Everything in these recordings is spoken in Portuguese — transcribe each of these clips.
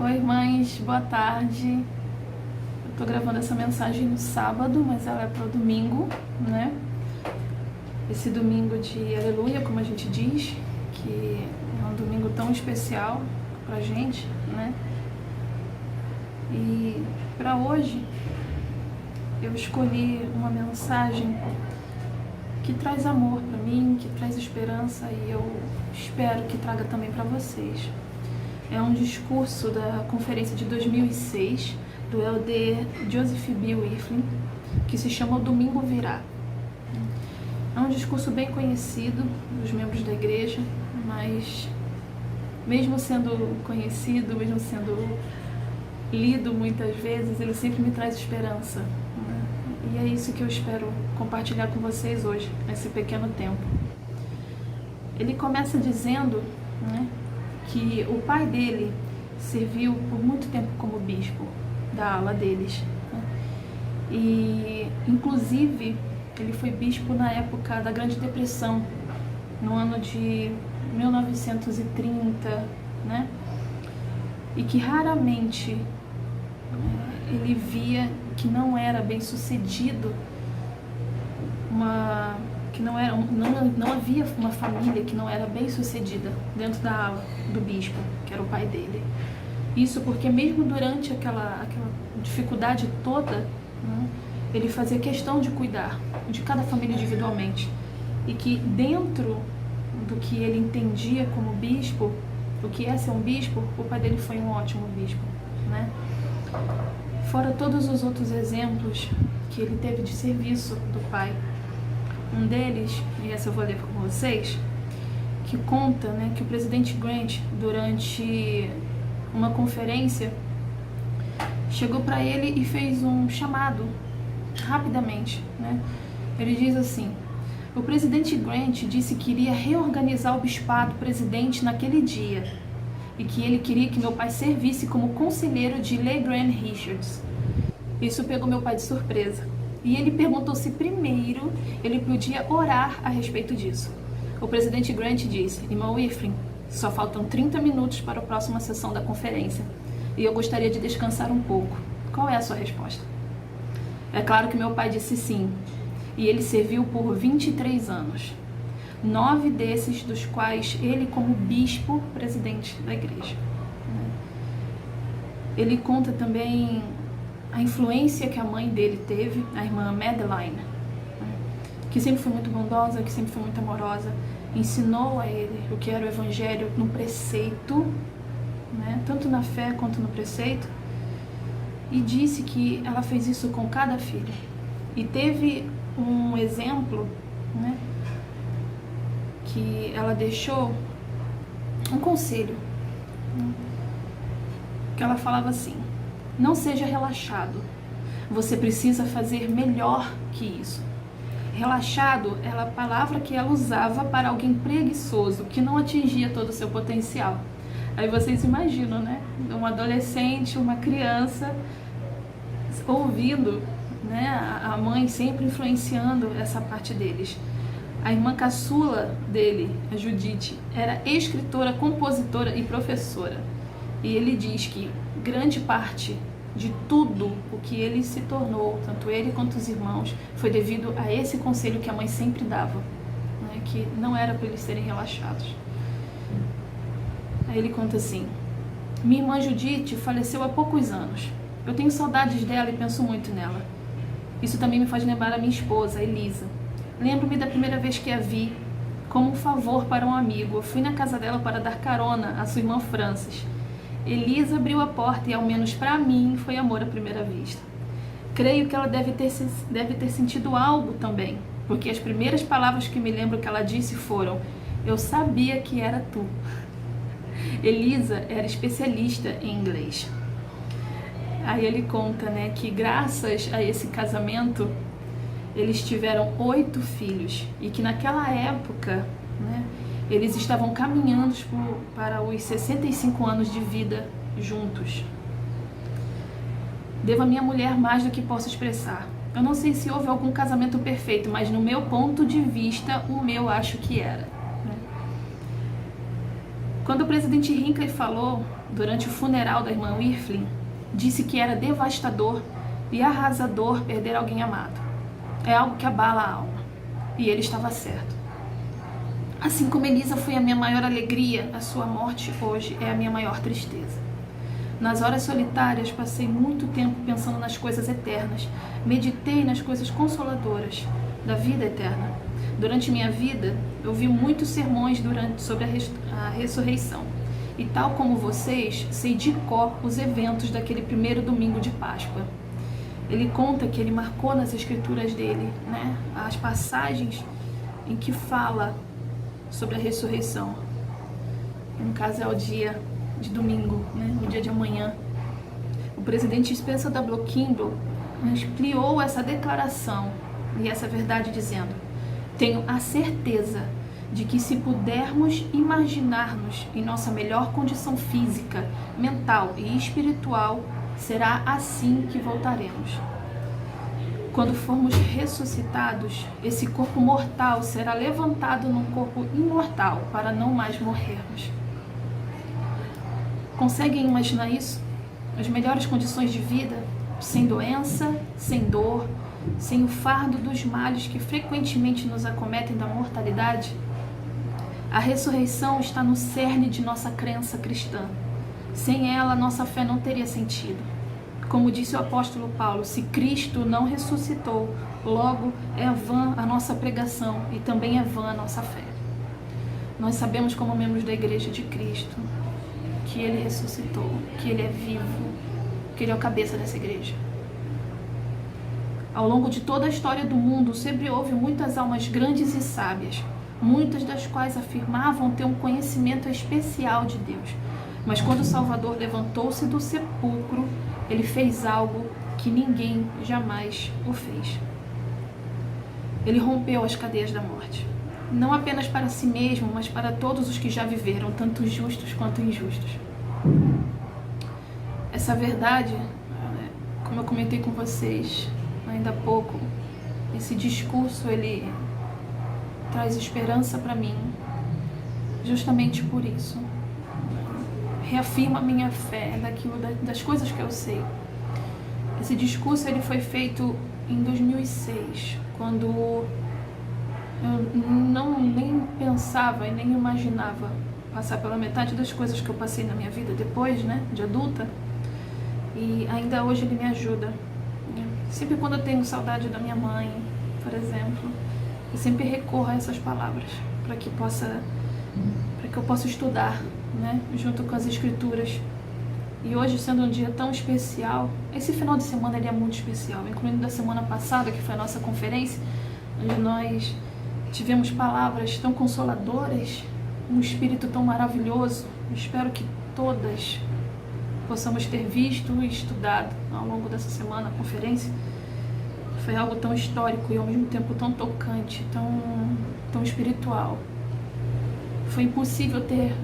Oi, irmãs, boa tarde. Eu tô gravando essa mensagem no sábado, mas ela é pro domingo, né? Esse domingo de aleluia, como a gente diz, que é um domingo tão especial pra gente, né? E pra hoje eu escolhi uma mensagem que traz amor pra mim, que traz esperança e eu espero que traga também pra vocês. É um discurso da conferência de 2006 do elder Joseph B. Whitfield, que se chama O Domingo Virá. É um discurso bem conhecido dos membros da igreja, mas mesmo sendo conhecido, mesmo sendo lido muitas vezes, ele sempre me traz esperança. E é isso que eu espero compartilhar com vocês hoje, nesse pequeno tempo. Ele começa dizendo, né, que o pai dele serviu por muito tempo como bispo da ala deles, né? E inclusive ele foi bispo na época da Grande Depressão, no ano de 1930, né? E que raramente ele via que não era bem sucedido que não havia uma família que não era bem sucedida dentro da ala do bispo, que era o pai dele. Isso porque mesmo durante aquela dificuldade toda, né, ele fazia questão de cuidar de cada família individualmente. E que dentro do que ele entendia como bispo, o que é ser um bispo, o pai dele foi um ótimo bispo, né? Fora todos os outros exemplos que ele teve de serviço do pai. Um deles, e essa eu vou ler com vocês, que conta, né, que o presidente Grant, durante uma conferência, chegou para ele e fez um chamado rapidamente, né? Ele diz assim: o presidente Grant disse que iria reorganizar o bispado presidente naquele dia e que ele queria que meu pai servisse como conselheiro de LeGrand Richards. Isso pegou meu pai de surpresa. E ele perguntou se primeiro ele podia orar a respeito disso. O presidente Grant disse: irmão Whitfield, só faltam 30 minutos para a próxima sessão da conferência e eu gostaria de descansar um pouco. Qual é a sua resposta? É claro que meu pai disse sim, e ele serviu por 23 anos. 9 desses dos quais ele como bispo presidente da igreja. Ele conta também a influência que a mãe dele teve, a irmã Madeline, que sempre foi muito bondosa, que sempre foi muito amorosa, ensinou a ele o que era o evangelho no preceito, né, tanto na fé quanto no preceito, e disse que ela fez isso com cada filho. E teve um exemplo, né, que ela deixou um conselho, né, que ela falava assim: não seja relaxado, você precisa fazer melhor que isso. Relaxado era a palavra que ela usava para alguém preguiçoso, que não atingia todo o seu potencial. Aí vocês imaginam, né? Um adolescente, uma criança, ouvindo, né, a mãe sempre influenciando essa parte deles. A irmã caçula dele, a Judite, era escritora, compositora e professora. E ele diz que grande parte de tudo o que ele se tornou, tanto ele quanto os irmãos, foi devido a esse conselho que a mãe sempre dava, né, que não era para eles serem relaxados. Aí ele conta assim: minha irmã Judite faleceu há poucos anos. Eu tenho saudades dela e penso muito nela. Isso também me faz lembrar a minha esposa, Elisa. Lembro-me da primeira vez que a vi, como um favor para um amigo. Eu fui na casa dela para dar carona à sua irmã Frances. Elisa abriu a porta e, ao menos para mim, foi amor à primeira vista. Creio que ela deve ter sentido algo também, porque as primeiras palavras que me lembro que ela disse foram: eu sabia que era tu. Elisa era especialista em inglês. Aí ele conta, né, que graças a esse casamento eles tiveram 8 filhos e que naquela época, né, eles estavam caminhando para os 65 anos de vida juntos. Devo à minha mulher mais do que posso expressar. Eu não sei se houve algum casamento perfeito, mas no meu ponto de vista, o meu acho que era. Quando o presidente Hinckley falou durante o funeral da irmã Wirthlin, disse que era devastador e arrasador perder alguém amado. É algo que abala a alma. E ele estava certo. Assim como Elisa foi a minha maior alegria, a sua morte hoje é a minha maior tristeza. Nas horas solitárias, passei muito tempo pensando nas coisas eternas. Meditei nas coisas consoladoras da vida eterna. Durante minha vida, eu vi muitos sermões sobre a ressurreição. E tal como vocês, sei de cor os eventos daquele primeiro domingo de Páscoa. Ele conta que ele marcou nas escrituras dele, né, as passagens em que fala sobre a ressurreição. No caso é o dia de domingo, né, o dia de amanhã. O presidente Spencer W. Kimball ampliou essa declaração e essa verdade dizendo: tenho a certeza de que se pudermos imaginar-nos em nossa melhor condição física, mental e espiritual, será assim que voltaremos. Quando formos ressuscitados, esse corpo mortal será levantado num corpo imortal para não mais morrermos. Conseguem imaginar isso? As melhores condições de vida, sem doença, sem dor, sem o fardo dos males que frequentemente nos acometem da mortalidade? A ressurreição está no cerne de nossa crença cristã. Sem ela, nossa fé não teria sentido. Como disse o apóstolo Paulo, se Cristo não ressuscitou, logo é vã a nossa pregação e também é vã a nossa fé. Nós sabemos como membros da Igreja de Cristo que Ele ressuscitou, que Ele é vivo, que Ele é o cabeça dessa igreja. Ao longo de toda a história do mundo, sempre houve muitas almas grandes e sábias, muitas das quais afirmavam ter um conhecimento especial de Deus. Mas quando o Salvador levantou-se do sepulcro, Ele fez algo que ninguém jamais o fez. Ele rompeu as cadeias da morte. Não apenas para si mesmo, mas para todos os que já viveram, tanto justos quanto injustos. Essa verdade, como eu comentei com vocês ainda há pouco, esse discurso, ele traz esperança para mim, justamente por isso. Reafirma a minha fé das coisas que eu sei. Esse discurso ele foi feito em 2006, quando eu nem pensava e nem imaginava passar pela metade das coisas que eu passei na minha vida depois, né, de adulta. E ainda hoje ele me ajuda. Sempre quando eu tenho saudade da minha mãe, por exemplo, eu sempre recorro a essas palavras para que eu possa estudar, né, junto com as escrituras. E hoje, sendo um dia tão especial, esse final de semana ele é muito especial, incluindo da semana passada, que foi a nossa conferência, onde nós tivemos palavras tão consoladoras, um espírito tão maravilhoso. Eu espero que todas possamos ter visto e estudado ao longo dessa semana a conferência. Foi algo tão histórico e ao mesmo tempo tão tocante, tão espiritual. Foi impossível ter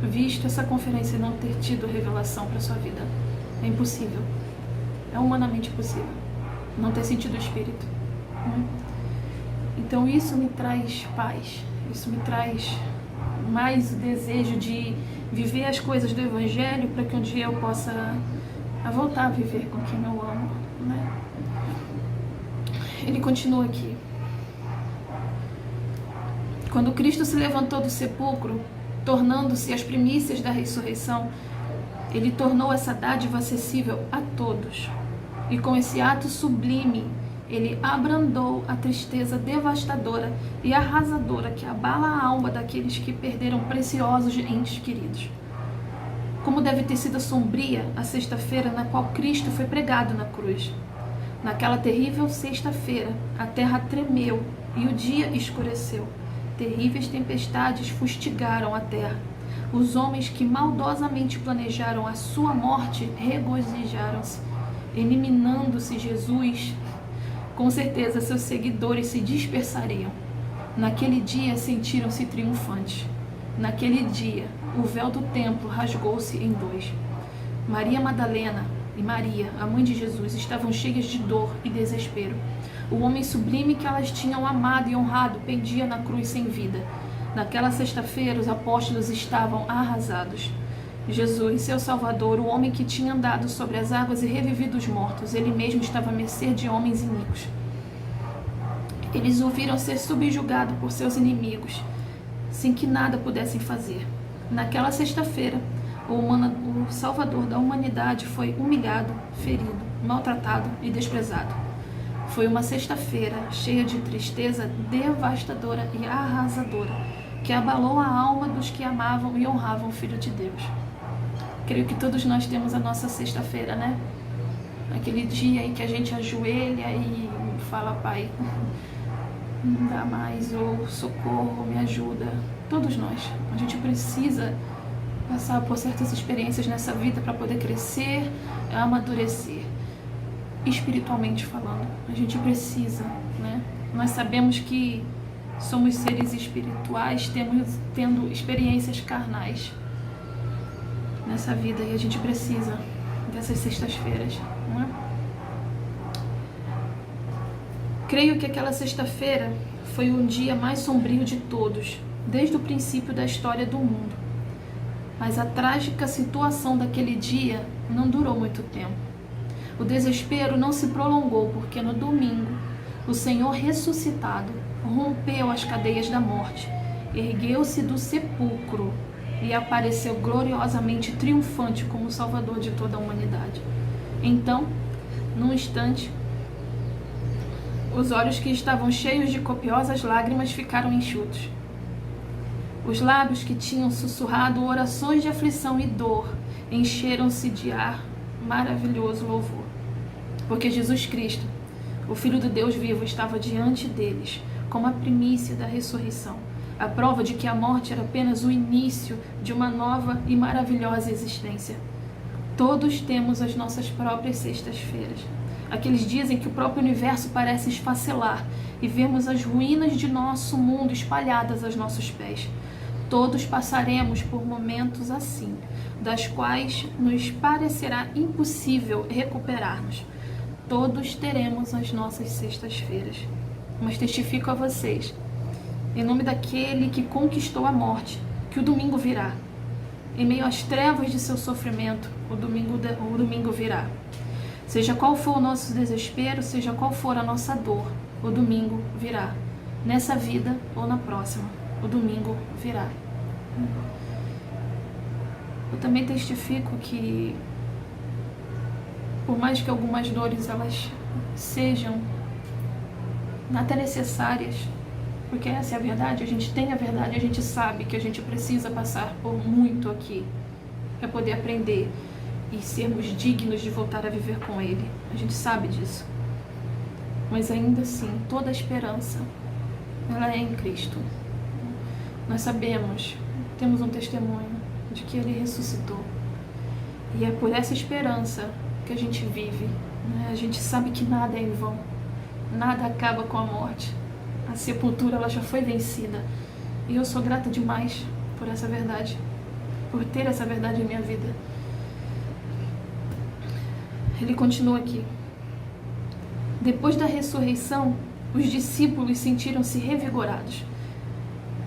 visto essa conferência e não ter tido revelação para sua vida. É impossível. É humanamente impossível não ter sentido o Espírito. Então isso me traz paz. Isso me traz mais o desejo de viver as coisas do Evangelho para que um dia eu possa voltar a viver com quem eu amo, né? Ele continua aqui. Quando Cristo se levantou do sepulcro, tornando-se as primícias da ressurreição, Ele tornou essa dádiva acessível a todos. E com esse ato sublime, Ele abrandou a tristeza devastadora e arrasadora que abala a alma daqueles que perderam preciosos entes queridos. Como deve ter sido sombria a sexta-feira na qual Cristo foi pregado na cruz. Naquela terrível sexta-feira, a terra tremeu e o dia escureceu. Terríveis tempestades fustigaram a terra. Os homens que maldosamente planejaram a sua morte regozijaram-se. Eliminando-se Jesus, com certeza seus seguidores se dispersariam. Naquele dia sentiram-se triunfantes. Naquele dia, o véu do templo rasgou-se em dois. Maria Madalena e Maria, a mãe de Jesus, estavam cheias de dor e desespero. O homem sublime que elas tinham amado e honrado pendia na cruz sem vida. Naquela sexta-feira, os apóstolos estavam arrasados. Jesus, seu Salvador, o homem que tinha andado sobre as águas e revivido os mortos, ele mesmo estava à mercê de homens iníquos. Eles o viram ser subjugado por seus inimigos, sem que nada pudessem fazer. Naquela sexta-feira, o Salvador da humanidade foi humilhado, ferido, maltratado e desprezado. Foi uma sexta-feira cheia de tristeza devastadora e arrasadora, que abalou a alma dos que amavam e honravam o Filho de Deus. Creio que todos nós temos a nossa sexta-feira, né? Aquele dia em que a gente ajoelha e fala, Pai, não dá mais, ou socorro, me ajuda. Todos nós. A gente precisa passar por certas experiências nessa vida para poder crescer, amadurecer. Espiritualmente falando, a gente precisa, né? Nós sabemos que somos seres espirituais, tendo experiências carnais nessa vida, e a gente precisa dessas sextas-feiras, não é? Creio que aquela sexta-feira foi o dia mais sombrio de todos, desde o princípio da história do mundo. Mas a trágica situação daquele dia não durou muito tempo. O desespero não se prolongou, porque no domingo, o Senhor ressuscitado rompeu as cadeias da morte, ergueu-se do sepulcro e apareceu gloriosamente triunfante como Salvador de toda a humanidade. Então, num instante, os olhos que estavam cheios de copiosas lágrimas ficaram enxutos. Os lábios que tinham sussurrado orações de aflição e dor encheram-se de ar maravilhoso louvor. Porque Jesus Cristo, o Filho do Deus vivo, estava diante deles, como a primícia da ressurreição, a prova de que a morte era apenas o início de uma nova e maravilhosa existência. Todos temos as nossas próprias sextas-feiras, aqueles dias em que o próprio universo parece esfacelar e vemos as ruínas de nosso mundo espalhadas aos nossos pés. Todos passaremos por momentos assim, das quais nos parecerá impossível recuperar-nos. Todos teremos as nossas sextas-feiras. Mas testifico a vocês, em nome daquele que conquistou a morte, que o domingo virá. Em meio às trevas de seu sofrimento, o domingo virá. Seja qual for o nosso desespero, seja qual for a nossa dor, o domingo virá. Nessa vida ou na próxima, o domingo virá. Eu também testifico que, por mais que algumas dores elas sejam até necessárias, porque essa é a verdade, a gente tem a verdade, a gente sabe que a gente precisa passar por muito aqui para poder aprender e sermos dignos de voltar a viver com Ele. A gente sabe disso. Mas ainda assim, toda a esperança, ela é em Cristo. Nós sabemos, temos um testemunho de que Ele ressuscitou. E é por essa esperança que a gente vive, né? A gente sabe que nada é em vão. Nada acaba com a morte. A sepultura, ela já foi vencida. E eu sou grata demais por essa verdade, por ter essa verdade em minha vida. Ele continua aqui. Depois da ressurreição, os discípulos sentiram-se revigorados.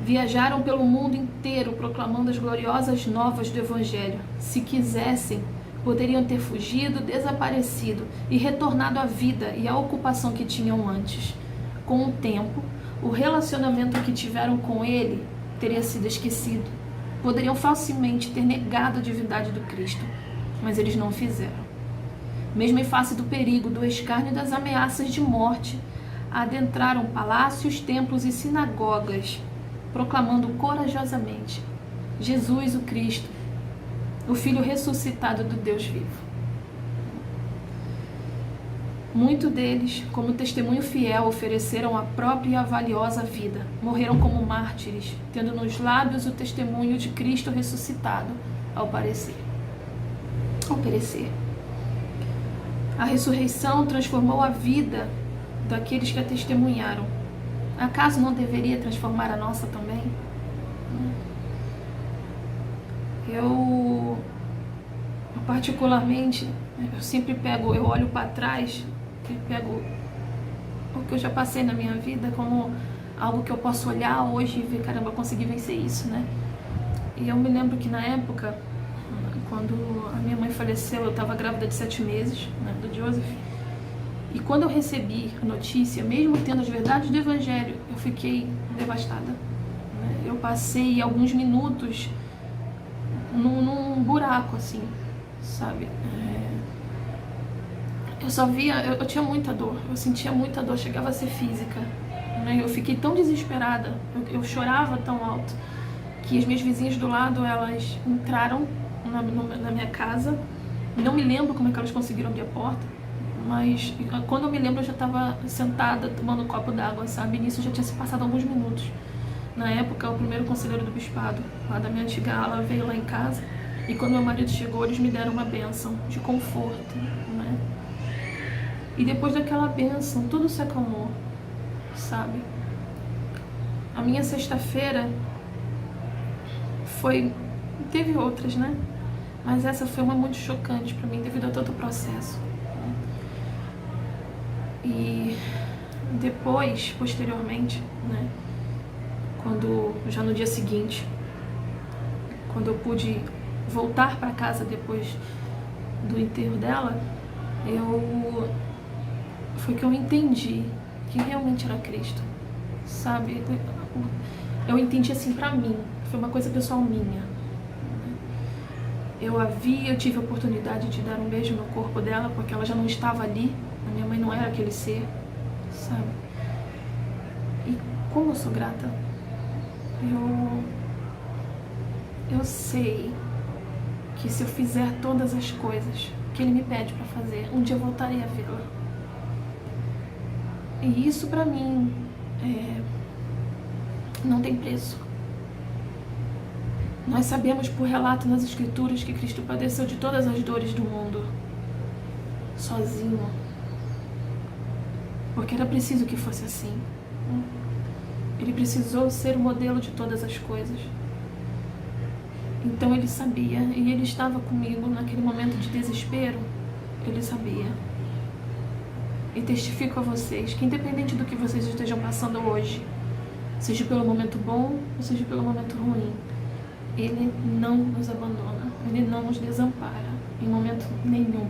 Viajaram pelo mundo inteiro proclamando as gloriosas novas do Evangelho. Se quisessem, poderiam ter fugido, desaparecido e retornado à vida e à ocupação que tinham antes. Com o tempo, o relacionamento que tiveram com Ele teria sido esquecido. Poderiam facilmente ter negado a divindade do Cristo, mas eles não o fizeram. Mesmo em face do perigo, do escárnio e das ameaças de morte, adentraram palácios, templos e sinagogas, proclamando corajosamente: Jesus, o Cristo, o Filho ressuscitado do Deus vivo. Muitos deles, como testemunho fiel, ofereceram a própria e a valiosa vida. Morreram como mártires, tendo nos lábios o testemunho de Cristo ressuscitado ao perecer. A ressurreição transformou a vida daqueles que a testemunharam. Acaso não deveria transformar a nossa também? Eu particularmente, eu sempre eu olho para trás e pego o que eu já passei na minha vida como algo que eu posso olhar hoje e ver, caramba, eu consegui vencer isso, né? E eu me lembro que na época, quando a minha mãe faleceu, eu estava grávida de 7 meses, né, do Joseph. E quando eu recebi a notícia, mesmo tendo as verdades do Evangelho, eu fiquei devastada, né? Eu passei alguns minutos num buraco, assim, sabe? Eu só via, eu tinha muita dor, eu sentia muita dor, chegava a ser física, né? Eu fiquei tão desesperada, eu chorava tão alto, que as minhas vizinhas do lado, elas entraram na minha casa. Não me lembro como é que elas conseguiram abrir a porta, mas quando eu me lembro eu já estava sentada tomando um copo d'água, sabe? E nisso já tinha se passado alguns minutos. Na época, o primeiro conselheiro do bispado, lá da minha antiga ala, veio lá em casa, e quando meu marido chegou, eles me deram uma bênção de conforto, né? E depois daquela bênção, tudo se acalmou, sabe? A minha sexta-feira teve outras, né? Mas essa foi uma muito chocante pra mim, devido a todo o processo. E depois, posteriormente, né? Já no dia seguinte, quando eu pude voltar para casa depois do enterro dela, foi que eu entendi que realmente era Cristo, sabe? Eu entendi assim pra mim, foi uma coisa pessoal minha. Eu tive a oportunidade de dar um beijo no corpo dela, porque ela já não estava ali, a minha mãe não era aquele ser, sabe? E como eu sou grata, eu sei que se eu fizer todas as coisas que Ele me pede para fazer, um dia eu voltarei a vê-la. E isso pra mim não tem preço. Nós sabemos por relato nas Escrituras que Cristo padeceu de todas as dores do mundo, sozinho, porque era preciso que fosse assim. Ele precisou ser o modelo de todas as coisas. Então ele sabia, e ele estava comigo naquele momento de desespero. Ele sabia. E testifico a vocês que, independente do que vocês estejam passando hoje, seja pelo momento bom ou seja pelo momento ruim, Ele não nos abandona, Ele não nos desampara em momento nenhum.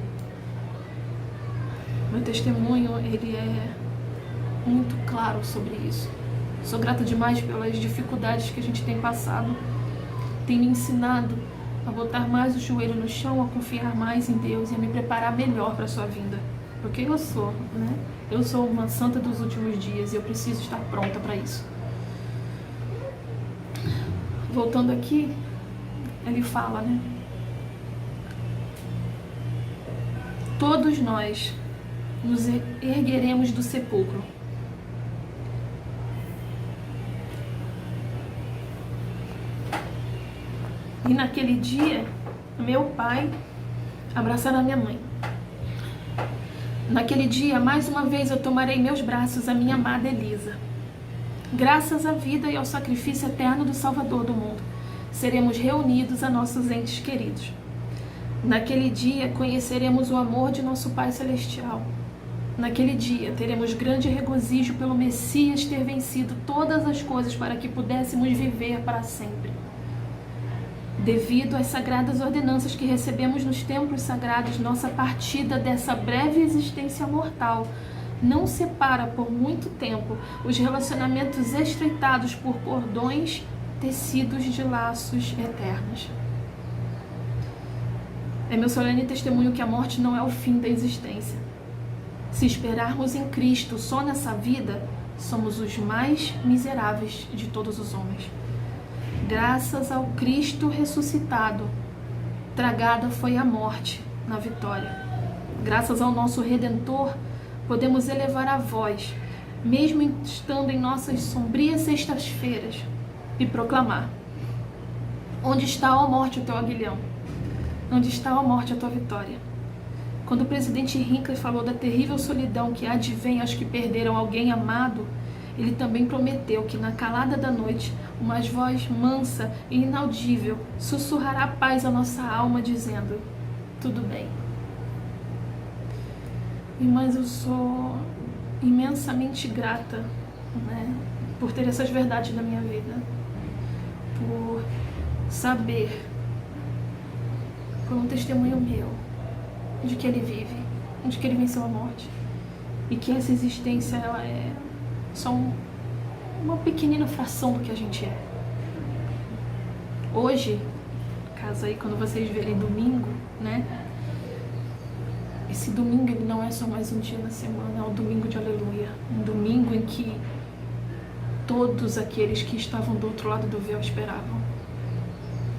Meu testemunho, ele é muito claro sobre isso. Sou grata demais pelas dificuldades que a gente tem passado. Tem me ensinado a botar mais o joelho no chão, a confiar mais em Deus e a me preparar melhor para a sua vinda. Porque eu sou, né? Eu sou uma santa dos últimos dias e eu preciso estar pronta para isso. Voltando aqui, ele fala, né? Todos nós nos ergueremos do sepulcro. E naquele dia, meu pai abraçará minha mãe. Naquele dia, mais uma vez, eu tomarei em meus braços a minha amada Elisa. Graças à vida e ao sacrifício eterno do Salvador do mundo, seremos reunidos a nossos entes queridos. Naquele dia, conheceremos o amor de nosso Pai Celestial. Naquele dia, teremos grande regozijo pelo Messias ter vencido todas as coisas para que pudéssemos viver para sempre. Devido às sagradas ordenanças que recebemos nos templos sagrados, nossa partida dessa breve existência mortal não separa por muito tempo os relacionamentos estreitados por cordões tecidos de laços eternos. É meu solene testemunho que a morte não é o fim da existência. Se esperarmos em Cristo só nessa vida, somos os mais miseráveis de todos os homens. Graças ao Cristo ressuscitado, tragada foi a morte na vitória. Graças ao nosso Redentor, podemos elevar a voz, mesmo estando em nossas sombrias sextas-feiras, e proclamar: onde está, ó morte, o teu aguilhão? Onde está, ó morte, a tua vitória? Quando o presidente Hinckley falou da terrível solidão que advém aos que perderam alguém amado, ele também prometeu que na calada da noite, uma voz mansa e inaudível sussurrará paz à nossa alma, dizendo: tudo bem. Mas eu sou imensamente grata, né, por ter essas verdades na minha vida, por saber, por um testemunho meu, de que Ele vive, de que Ele venceu a morte, e que essa existência ela é só uma pequenina fração do que a gente é. Hoje, caso aí quando vocês verem domingo, né? Esse domingo ele não é só mais um dia na semana, é o domingo de aleluia. Um domingo em que todos aqueles que estavam do outro lado do véu esperavam.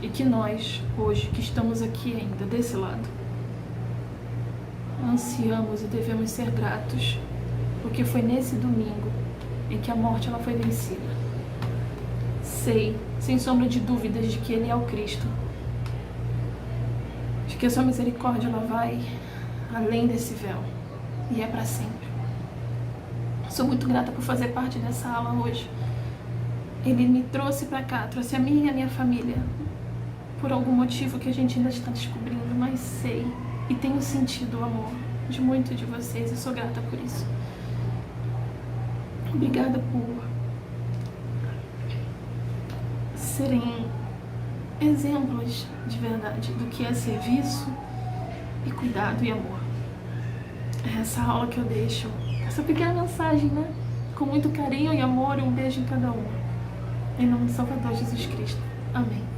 E que nós, hoje, que estamos aqui ainda, desse lado, ansiamos e devemos ser gratos, porque foi nesse domingo em que a morte ela foi vencida. Sei, sem sombra de dúvidas, de que Ele é o Cristo, de que a sua misericórdia ela vai além desse véu e é para sempre. Sou muito grata por fazer parte dessa aula hoje. Ele me trouxe para cá, trouxe a mim e a minha família, por algum motivo que a gente ainda está descobrindo, mas sei e tenho sentido o amor de muitos de vocês e sou grata por isso. Obrigada por serem exemplos de verdade do que é serviço e cuidado e amor. É essa aula que eu deixo, essa pequena mensagem, né? Com muito carinho e amor, um beijo em cada uma. Em nome do Salvador Jesus Cristo. Amém.